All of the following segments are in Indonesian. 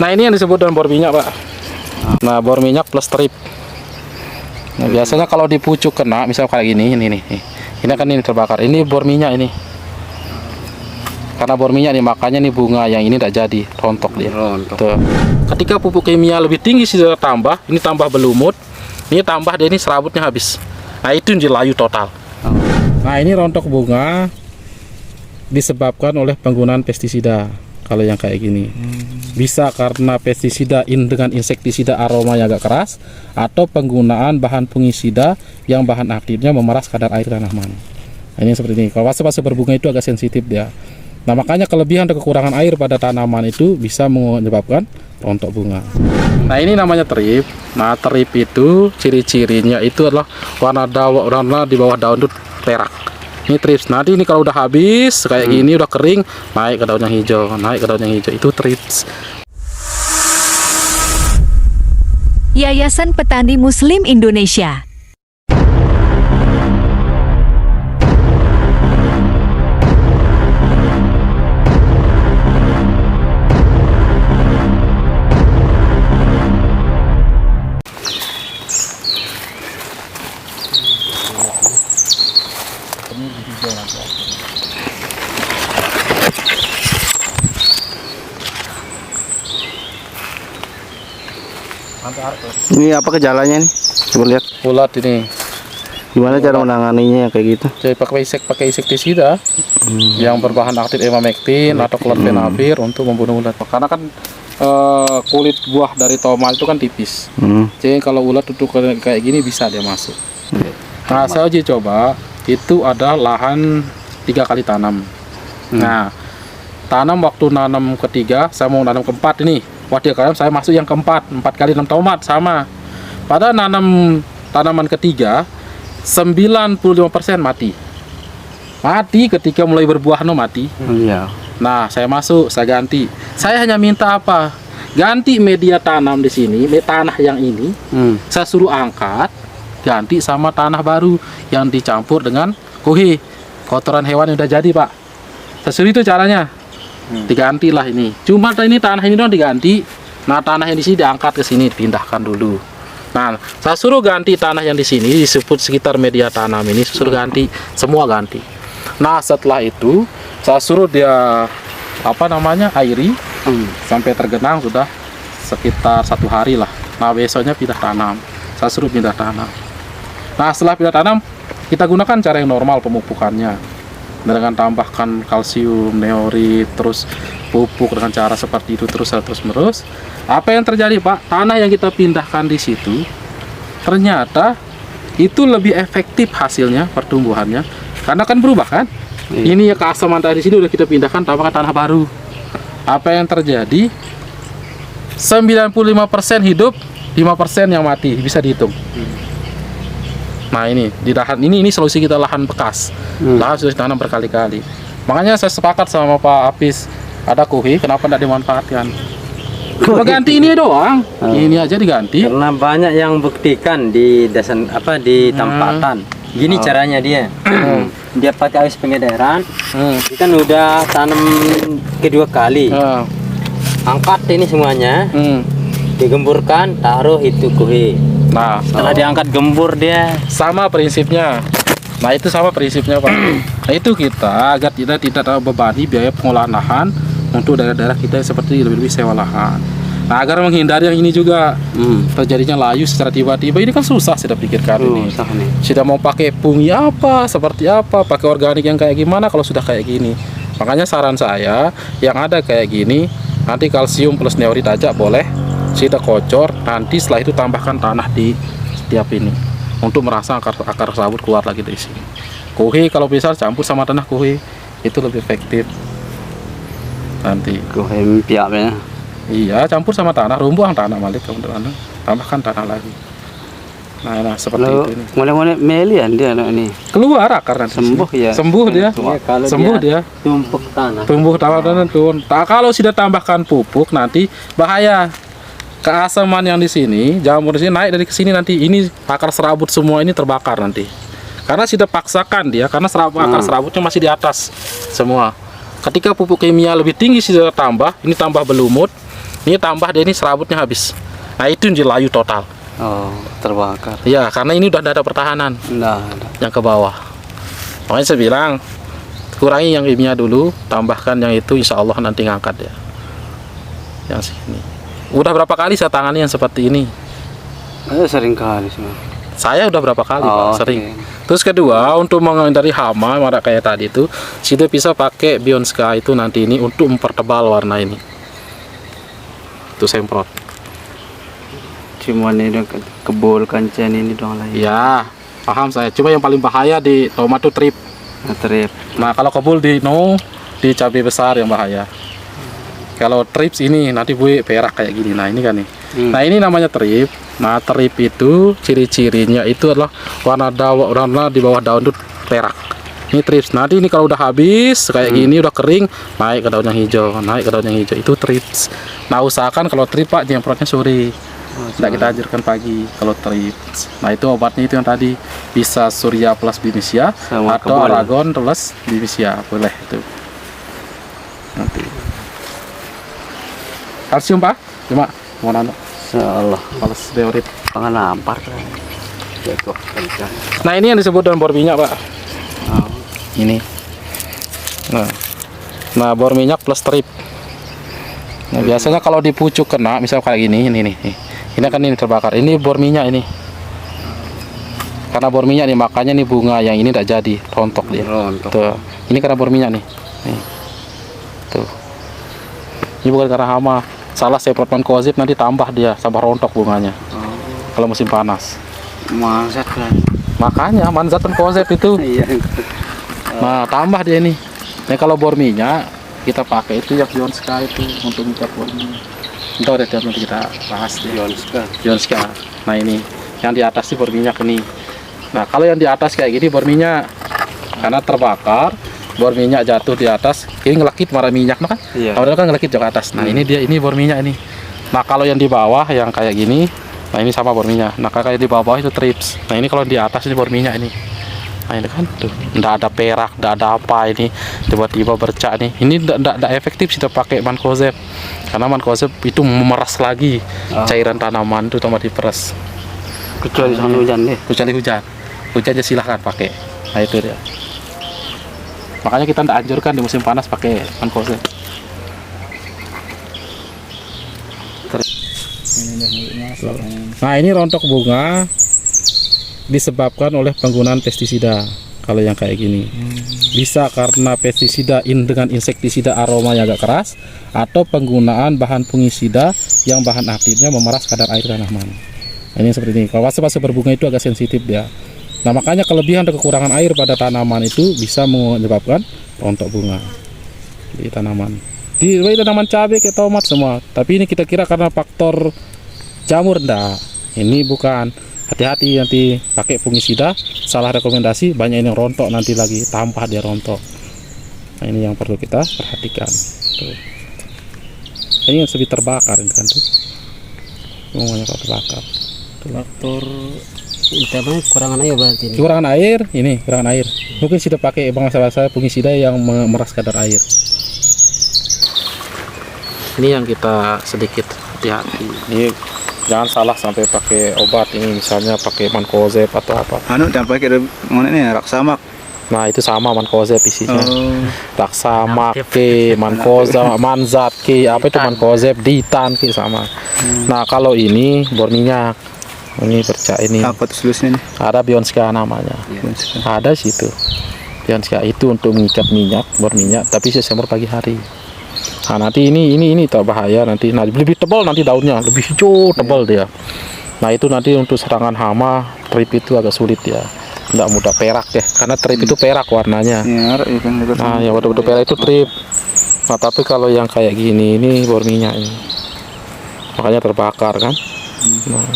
Nah ini yang disebut dengan bor minyak, Pak. Nah bor minyak plus trip. Nah biasanya kalau di pucuk kena, misal kayak gini, ini kan ini terbakar. Ini bor minyak ini. Karena bor minyak nih, makanya nih bunga yang ini tidak jadi, rontok dia. Tuh. Ketika pupuk kimia lebih tinggi sudah tambah, ini tambah berlumut, ini tambah dia ini serabutnya habis. Nah itu yang layu total. Nah ini rontok bunga disebabkan oleh penggunaan pestisida. Kalau yang kayak gini bisa karena pestisida dengan insektisida aroma yang agak keras, atau penggunaan bahan fungisida yang bahan aktifnya memeras kadar air tanaman. Nah, ini seperti ini. Kalau fase-fase berbunga itu agak sensitif dia. Nah makanya kelebihan dan kekurangan air pada tanaman itu bisa menyebabkan rontok bunga. Nah ini namanya trip. Nah trip itu ciri-cirinya itu adalah warna di bawah daun itu perak. Ini trips. Nanti ini kalau udah habis kayak gini, udah kering, naik ke daun yang hijau, naik ke daun yang hijau, itu trips. Yayasan Petani Muslim Indonesia. Ini apa gejalanya nih? Coba lihat. Ulat ini. Gimana cara menanganinya kayak gitu? Jadi pakai insektisida yang berbahan aktif emamectin atau chlorphenavir untuk membunuh ulat. Karena kan kulit buah dari tomat itu kan tipis. Jadi kalau ulat itu kayak gini bisa dia masuk. Nah saya uji coba, itu ada lahan 3 kali tanam. Nah tanam waktu nanam ketiga, saya mau nanam keempat ini. Wah dia kalian saya masuk yang keempat, 4 kali 6 tomat sama. Pada nanam tanaman ketiga 95% mati. Mati ketika mulai berbuah mati. Iya. Nah saya masuk, saya ganti. Saya hanya minta apa? Ganti media tanam di sini, tanah yang ini. Saya suruh angkat, ganti sama tanah baru yang dicampur dengan kuhi, kotoran hewan yang udah jadi, Pak. Saya suruh itu caranya. Digantilah ini. Cuma ini tanah ini doang diganti. Nah tanah yang di sini diangkat ke sini, dipindahkan dulu. Nah saya suruh ganti tanah yang di sini, disebut sekitar media tanam ini, suruh ganti, semua ganti. Nah setelah itu saya suruh dia airi sampai tergenang sudah sekitar 1 hari lah. Nah besoknya pindah tanam. Saya suruh pindah tanam. Nah setelah pindah tanam kita gunakan cara yang normal pemupukannya. Dengan tambahkan kalsium, neorit, terus pupuk dengan cara seperti itu terus menerus. Apa yang terjadi, Pak? Tanah yang kita pindahkan di situ ternyata itu lebih efektif hasilnya, pertumbuhannya, karena kan berubah kan. Ini ya keasaman tadi sini udah kita pindahkan, tambahkan tanah baru. Apa yang terjadi? 95% hidup, 5% yang mati, bisa dihitung. Nah ini di lahan ini solusi kita lahan bekas, lahan sudah ditanam berkali-kali. Makanya saya sepakat sama Pak Apis, ada kuhi, kenapa tidak dimanfaatkan? Cuma ganti ini doang, ini aja diganti. Karena banyak yang buktikan di di tempatan. Gini caranya dia, dia pakai alis pengederan, dia kan udah tanam kedua kali, angkat ini semuanya, digemburkan, taruh itu kuhi. Nah, setelah diangkat gembur dia sama prinsipnya. Nah, itu sama prinsipnya, Pak. Nah, itu kita agar kita tidak terbebani biaya pengolahan lahan untuk daerah-daerah kita seperti lebih sewa lahan. Nah, agar menghindari yang ini juga terjadinya layu secara tiba-tiba, ini kan susah sudah pikirkan ini. Sudah mau pakai pungi apa, seperti apa, pakai organik yang kayak gimana kalau sudah kayak gini. Makanya saran saya yang ada kayak gini, nanti kalsium plus neorit aja boleh. Sudah kocor, nanti setelah itu tambahkan tanah di setiap ini untuk merasa akar serabut keluar lagi dari sini. Kuhi kalau bisa campur sama tanah kuhi, itu lebih efektif. Nanti Kuhi piaknya. iya, campur sama tanah, rumbuang tanah balik, tambahkan tanah lagi. Nah seperti itu ini. Mulai melian dia ini. Keluar akar nanti. Sembuh ya. Sembuh dia. kalau Sembuh dia. tumpuk tanah. Tumbuh tanah turun. Kalau sudah tambahkan pupuk nanti bahaya. Keasaman yang di sini, jamur di sini naik dari ke sini nanti ini akar serabut semua ini terbakar nanti. Karena sudah paksakan dia, karena akar serabutnya masih di atas semua. Ketika pupuk kimia lebih tinggi sudah tambah, ini tambah berlumut. Ini tambah dia ini serabutnya habis. Nah itu yang dilayu total. Oh, terbakar. Ya karena ini udah ada pertahanan Nah, yang ke bawah. Makanya saya bilang kurangi yang kimia dulu, tambahkan yang itu, insya Allah nanti ngangkat ya. Yang sini. Udah berapa kali saya tangani yang seperti ini? sering kali sih. Saya udah berapa kali Oh, Pak, sering. oke. Terus kedua, untuk menghindari hama marak kayak tadi itu, kita bisa pakai Bionska itu nanti ini untuk mempertebal warna ini. Itu semprot. Cuma ini udah kebul kancen ini doang lah. Ya, paham saya. Cuma yang paling bahaya di tomat itu trip. Trip. Nah, kalau kebul di di cabai besar yang bahaya. Kalau trips ini nanti buih perak kayak gini. Nah, ini kan nih. Nah, ini namanya trip. Nah, trip itu ciri-cirinya itu adalah warna di bawah daun itu perak. Ini trips. Nanti ini kalau udah habis kayak gini udah kering, naik ke daun yang hijau, naik ke daun yang hijau. Itu trips. Nah, usahakan kalau trip Pak nyemprotnya sore. Tidak kita anjurkan pagi kalau trips. Nah, itu obatnya itu yang tadi bisa Surya plus Bimisia Sama atau kebul. Aragon plus Bimisia, boleh itu. Nanti. Kalsium Pak, cuma mau nano. Insyaallah. Males deorit. Pangan nampar. Jatuh kancen. Nah, ini yang disebut dengan bor minyak Pak. Oh. Ini. Nah, bor minyak plus trip. Nah, biasanya kalau di pucuk kena, misal kayak gini, ini nih. Ini kan ini terbakar. Ini bor minyak ini. Karena bor minyak nih, makanya nih bunga yang ini tidak jadi, rontok dia. Rontok. Tuh. Ini karena bor minyak nih. Nih. Tuh. Ini bukan karena hama. Salah semprot mankozeb nanti tambah dia, tambah rontok bunganya. Kalau musim panas. Mangsat kan. Makanya manzat mankozeb itu. Iya. Nah, tambah dia ini. Nah, kalau bor minyak kita pakai itu yang Bionska itu untuk minyak bor minyak. Entar deh nanti kita bahas deh. Bionska. Nah, ini yang di atas sih bor minyak ini. Nah, kalau yang di atas kayak gini bor minyak karena terbakar, bor minyak jatuh di atas, ini ngelekit marah minyak kan? Iya. Awalnya kan ngelekit ke atas. Nah, ini dia ini bor minyak ini. Nah, kalau yang di bawah yang kayak gini, nah ini sama bor minyak. Nah, kayak di bawah itu trips. Nah, ini kalau di atas ini bor minyak ini. Nah, ini kan tuh, nggak ada perak, nggak ada apa ini, tiba-tiba bercak nih. Ini nggak efektif kita pakai mankozeb, karena mankozeb itu memeras lagi cairan tanaman itu tomat diperas. Kecuali sama hujan deh. Kecuali hujan, hujan aja silahkan pakai. Nah itu dia. Makanya kita nggak anjurkan di musim panas pakai mankozeb. Nah, ini rontok bunga disebabkan oleh penggunaan pestisida. Kalau yang kayak gini bisa karena pestisida dengan insektisida aromanya agak keras, atau penggunaan bahan fungisida yang bahan aktifnya memeras kadar air tanaman. Nah, ini seperti ini. Kalau fase berbunga itu agak sensitif dia. Nah, makanya kelebihan dan kekurangan air pada tanaman itu bisa menyebabkan rontok bunga di tanaman. Di tanaman cabai kayak tomat semua. Tapi ini kita kira karena faktor jamur, enggak. Ini bukan. Hati-hati nanti pakai fungisida, salah rekomendasi banyak yang rontok nanti lagi, tambah dia rontok. Nah, ini yang perlu kita perhatikan. Tuh. Ini yang lebih terbakar ini kan tuh. Semuanya terbakar. Faktor utama kurangan air berarti ini. Kurangan air, ini kurangan air. Mungkin sudah pakai bangsa fungisida yang memeras kadar air. Ini yang kita sedikit hati-hati. Ini jangan salah sampai pakai obat ini, misalnya pakai mankozeb atau apa. Anu jangan pakai mana ini raksamak. Nah, itu sama mankozeb isinya. Raksamak ke, mankozeb, manzat ke, apa itu mankozeb, ditan ke sama. Nah, kalau ini bor minyak. Ini percaya ini. Apa tulisnya nih? Ada Bionska namanya. Ada situ. Bionska itu untuk mengikat minyak, bor minyak, tapi saya semprot pagi hari. Nah, nanti ini tak bahaya nanti. Nah, lebih tebal nanti daunnya, lebih hijau tebal dia. Nah, itu nanti untuk serangan hama, trip itu agak sulit ya. Tidak mudah perak ya, karena trip itu perak warnanya. Nah, yang betul-betul perak itu trip. Nah, tapi kalau yang kayak gini ini bor minyak ini. Makanya terbakar kan. Nah,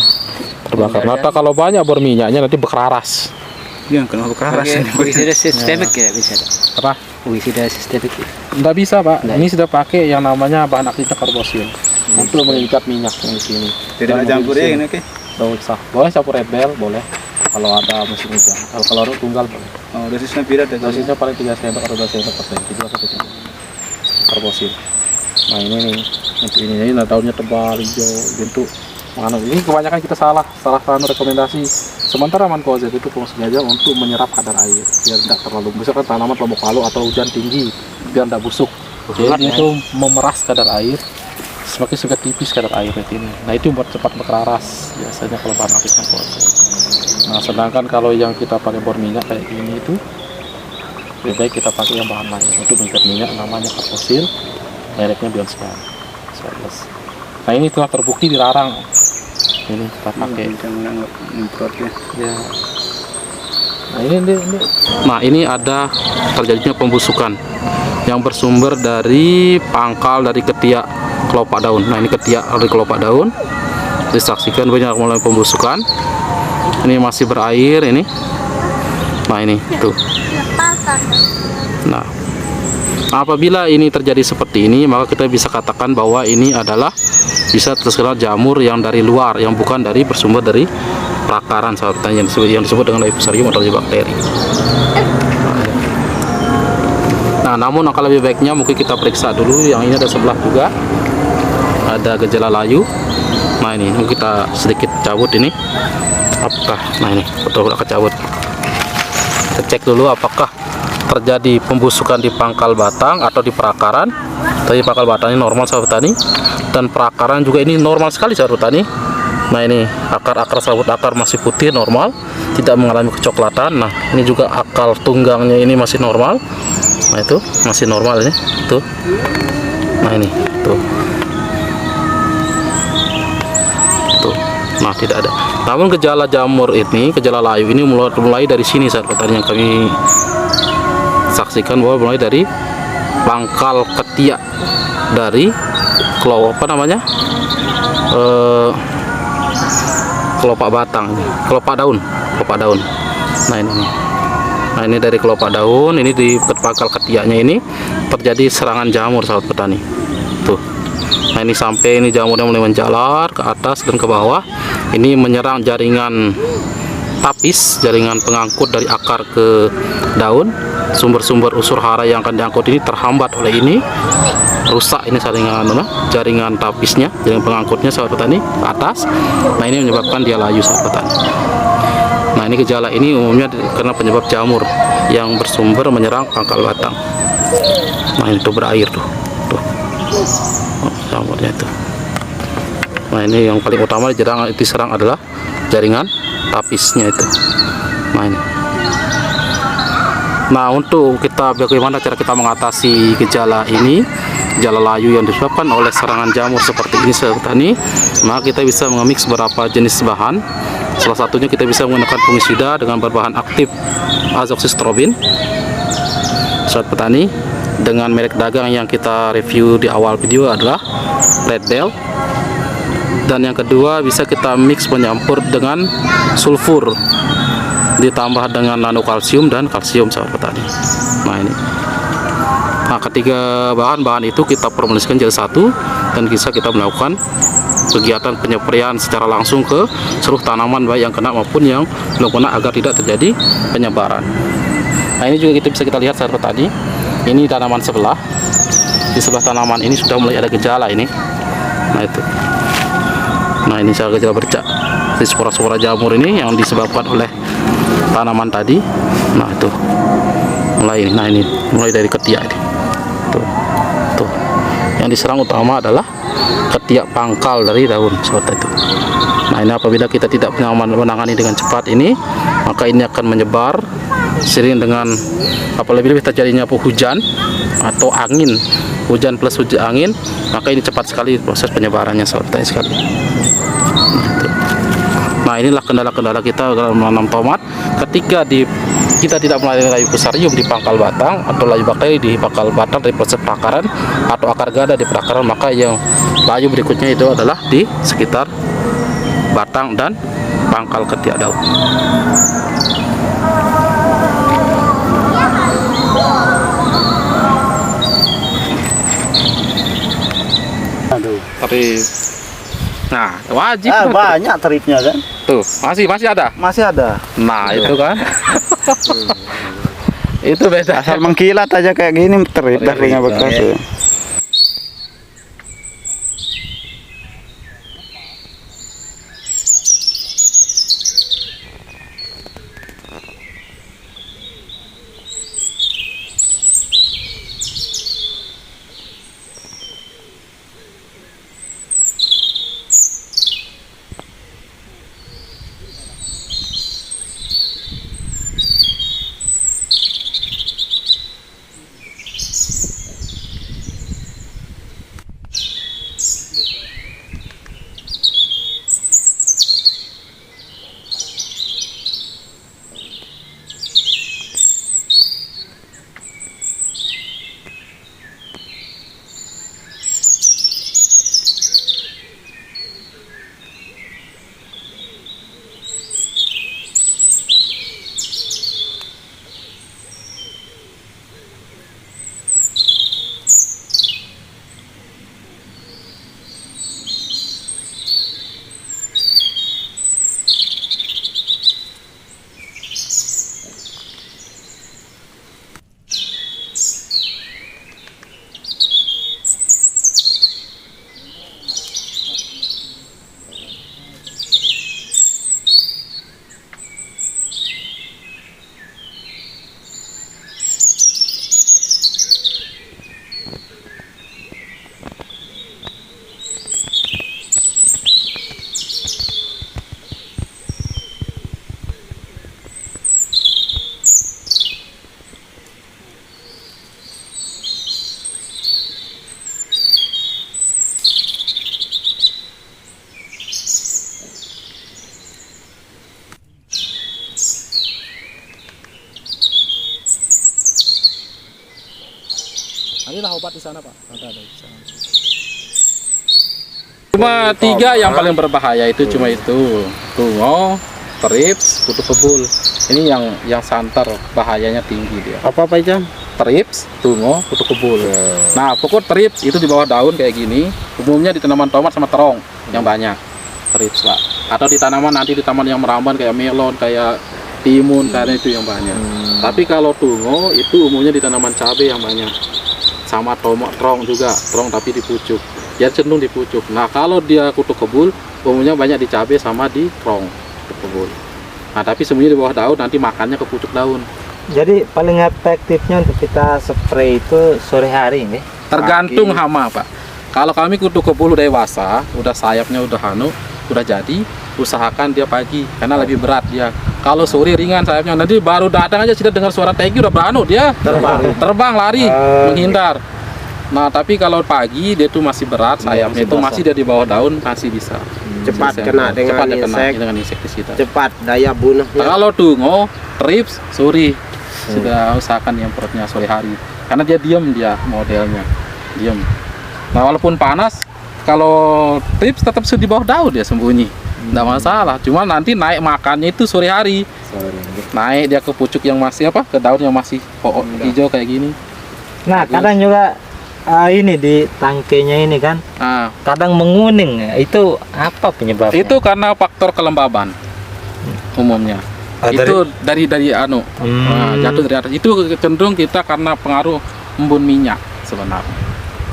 terbakar. Nah, kalau banyak bor minyaknya nanti berkeras. Iya, kenapa keras? Fungisida sistemik ya bisa. Apa? Fungisida sistemik. Nggak bisa, Pak. Ini sudah pakai yang namanya bahan aktifnya karbosin untuk mengikat minyak yang di sini. Tidak campur ya ini, oke? Daun sah. Boleh campur rebel, boleh. Kalau ada musim hujan. Kalau tunggal boleh. Oh, dosisnya pira deh. Dosisnya paling 3 sendok atau 2 sendok per tank. 2 1 karbosin. Nah ini nih, untuk ini nah, daunnya tebal, hijau, bentuk mana ini kebanyakan kita salah rekomendasi. Sementara mankozeb itu fungsinya aja untuk menyerap kadar air biar tidak terlalu, misalkan tanaman lombok palu atau hujan tinggi biar tidak busuk. Jadi itu memeras kadar air, semakin sudah tipis kadar air ini. Nah itu buat cepat berkeras biasanya kalau bahan aktif mankozeb. Nah sedangkan kalau yang kita pakai bor minyak kayak gini itu lebih baik kita pakai yang bahan lain untuk mengikat minyak, namanya karbosil, mereknya Bionspan. Nah ini telah terbukti dilarang. Ini kita pakai. Ya. Nah ini. Nah ini ada terjadinya pembusukan yang bersumber dari pangkal dari ketiak kelopak daun. Nah ini ketiak dari kelopak daun. Disaksikan banyak mulai pembusukan. Ini masih berair ini. Nah ini tuh. Nah, apabila ini terjadi seperti ini, maka kita bisa katakan bahwa ini adalah bisa terkena jamur yang dari luar, yang bukan dari bersumber dari perakaran sahabat yang disebut dengan Leishmaniasis atau bakteri. Nah, namun angka lebih baiknya mungkin kita periksa dulu. Yang ini ada sebelah juga, ada gejala layu. Nah ini mungkin kita sedikit cabut ini. Apakah? Nah ini betul kecabut. Kita cek dulu apakah terjadi pembusukan di pangkal batang atau di perakaran. Tadi pangkal batang ini normal sahabat tani, dan perakaran juga ini normal sekali sahabat tani. Nah ini akar-akar sabut akar masih putih normal, tidak mengalami kecoklatan. Nah ini juga akar tunggangnya ini masih normal. Nah itu masih normal ini tuh. Nah ini tuh. Nah tidak ada. Namun gejala jamur ini, gejala layu ini mulai dari sini sahabat tani yang kami saksikan, bahwa mulai dari pangkal ketiak dari kelopak kelopak batang, kelopak daun. Nah ini dari kelopak daun, ini di pangkal ketiaknya ini terjadi serangan jamur sahabat petani. Tuh. Nah ini sampai ini jamurnya mulai menjalar ke atas dan ke bawah. Ini menyerang jaringan tapis, jaringan pengangkut dari akar ke daun. Sumber-sumber unsur hara yang akan diangkut ini terhambat oleh ini, rusak ini jaringan tapisnya, jaringan pengangkutnya sahabat petani ke atas. Nah ini menyebabkan dia layu sahabat petani. Nah ini gejala ini umumnya karena penyebab jamur yang bersumber menyerang pangkal batang. Nah ini tuh berair tuh. Oh, jamurnya itu. Nah ini yang paling utama diserang adalah jaringan tapisnya itu. Nah ini. Nah untuk kita bagaimana cara kita mengatasi gejala ini, gejala layu yang disebabkan oleh serangan jamur seperti ini sahabat petani, maka kita bisa mengemix beberapa jenis bahan. Salah satunya kita bisa menggunakan fungisida dengan berbahan aktif azoxystrobin sahabat petani, dengan merek dagang yang kita review di awal video adalah Red Bell. Dan yang kedua bisa kita mix menyampur dengan sulfur ditambah dengan nano kalsium dan kalsium sahabat petani. Nah ini. Nah ketiga bahan-bahan itu kita formulasikan jadi satu dan bisa kita melakukan kegiatan penyempraian secara langsung ke seluruh tanaman baik yang kena maupun yang belum kena agar tidak terjadi penyebaran. Nah ini juga bisa kita lihat sahabat petani. Ini tanaman sebelah. Di sebelah tanaman ini sudah mulai ada gejala ini. Nah itu. Nah ini gejala bercak. Di spora-spora jamur ini yang disebabkan oleh tanaman tadi. Nah itu mulai. Nah ini mulai dari ketiak ini. Tuh. Yang diserang utama adalah ketiak pangkal dari daun seperti itu. Nah ini apabila kita tidak menangani dengan cepat ini, maka ini akan menyebar sering dengan apalagi terjadinya hujan atau angin, hujan plus angin, maka ini cepat sekali proses penyebarannya sahabat sekali. Nah inilah kendala-kendala kita dalam menanam tomat ketika kita tidak melayani layu fusarium di pangkal batang atau layu bakteri di pangkal batang dari proses perakaran atau akar gada di perakaran, maka yang layu berikutnya itu adalah di sekitar batang dan pangkal ketiak daun. Tarif. Nah, wajib. Banyak tarifnya kan? Tuh, masih ada. Masih ada. Nah, itu kan. Itu beda. Asal mengkilat aja kayak gini tarifnya bekas. Inilah obat di sana Pak. Ada di sana. Cuma 3 yang paling berbahaya itu cuma itu tungau, trips, kutu kebul. Ini yang santer bahayanya tinggi dia. Apa aja? Trips, tungau, kutu kebul. Nah pokok trips itu di bawah daun kayak gini. Umumnya di tanaman tomat sama terong yang banyak. Trips Pak. Atau di tanaman nanti di taman yang meramban kayak melon, kayak timun, karena itu yang banyak. Tapi kalau tungau itu umumnya di tanaman cabai yang banyak. Sama tomat, terong juga, terong tapi di pucuk. Dia cenderung di pucuk. Nah kalau dia kutu kebul umumnya banyak di cabai sama di terong kutu kebul. Nah tapi semuanya di bawah daun nanti makannya ke pucuk daun. Jadi paling efektifnya untuk kita spray itu sore hari nih. Tergantung hama Pak. Kalau kami kutu kebul dewasa, udah sayapnya udah jadi, usahakan dia pagi karena lebih berat dia. Kalau sore ringan sayapnya, nanti baru datang aja sudah dengar suara tegi udah dia terbang lari menghindar. Nah tapi kalau pagi dia tuh masih berat sayapnya itu masih dia di bawah daun masih bisa Cepat kena dengan insektisida. cepat daya bunuhnya. Kalau tungau, trips, sore sudah usahakan yang perutnya sore hari karena dia modelnya diam. Nah walaupun panas kalau trips tetap di bawah daun dia sembunyi, nggak masalah. Cuma nanti naik makannya itu sore hari, naik dia ke pucuk yang masih ke daun yang masih hijau kayak gini. Nah kadang juga ini di tangkainya ini kan Nah, kadang menguning. Itu apa penyebabnya? itu karena faktor kelembaban umumnya. Itu dari nah, jatuh dari atas. Itu cenderung kita karena pengaruh embun minyak sebenarnya.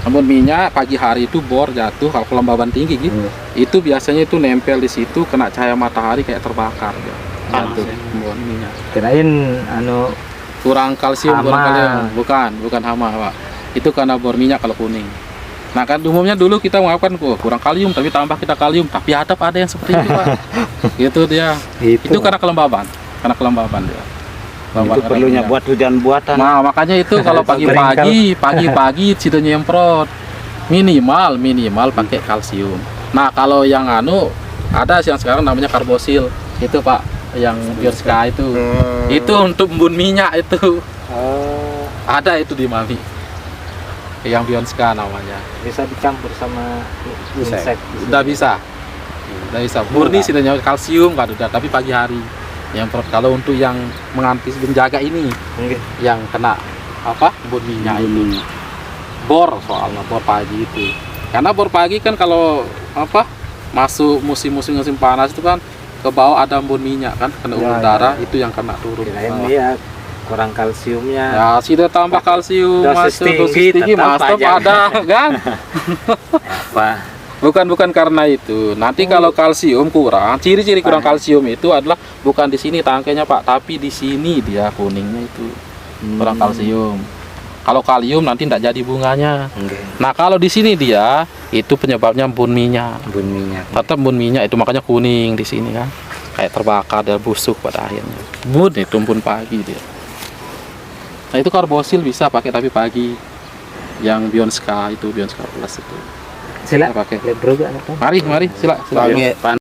Embun minyak pagi hari itu bor jatuh kalau kelembaban tinggi gitu. Itu biasanya itu nempel di situ kena cahaya matahari kayak terbakar ya. Jatuh embun minyak. Kirain Kurang kalsium, Hama. bukan hama Pak. Itu karena bor minyak kalau kuning. Nah kan umumnya dulu kita mengatakan kurang kalium tapi tambah kita kalium, tapi ada yang seperti itu Pak. Gitu dia. Itu karena kelembaban dia. Itu perlunya buat hujan buatan. Nah makanya itu kalau pagi-pagi sudah nyemprot minimal pakai kalsium. Nah kalau yang ada yang sekarang namanya karbosil itu Pak, yang Bionska itu untuk embun minyak itu. Ada itu di Mami. Yang Bionska namanya. bisa dicampur sama insek. Udah bisa. Murni sidanya kalsium kan udah, tapi pagi hari. Yang kalau untuk yang menjaga ini, yang kena embun minyak itu. Bor soalnya bor pagi itu. Karena bor pagi kan kalau masuk musim panas itu kan ke bawah ada embun minyak kan, kena udara itu yang kena turun. Kirain dia kurang kalsiumnya. Ya sudah tambah kalsium Dosis tinggi, mas tetap ada kan. Apa? Bukan karena itu. Nanti kalau kalsium kurang, ciri-ciri kurang kalsium itu adalah bukan di sini tangkainya Pak, tapi di sini dia kuningnya itu kurang kalsium. Kalau kalium nanti tidak jadi bunganya. Nah kalau di sini dia itu penyebabnya embun minyak. Tetap embun minyak itu makanya kuning di sini kan, kayak terbakar dan busuk pada akhirnya. Embun pagi dia. Nah itu karbosil bisa pakai tapi pagi. Yang Bionska Plus itu. Sila pakai. lebro gak? Mari sila.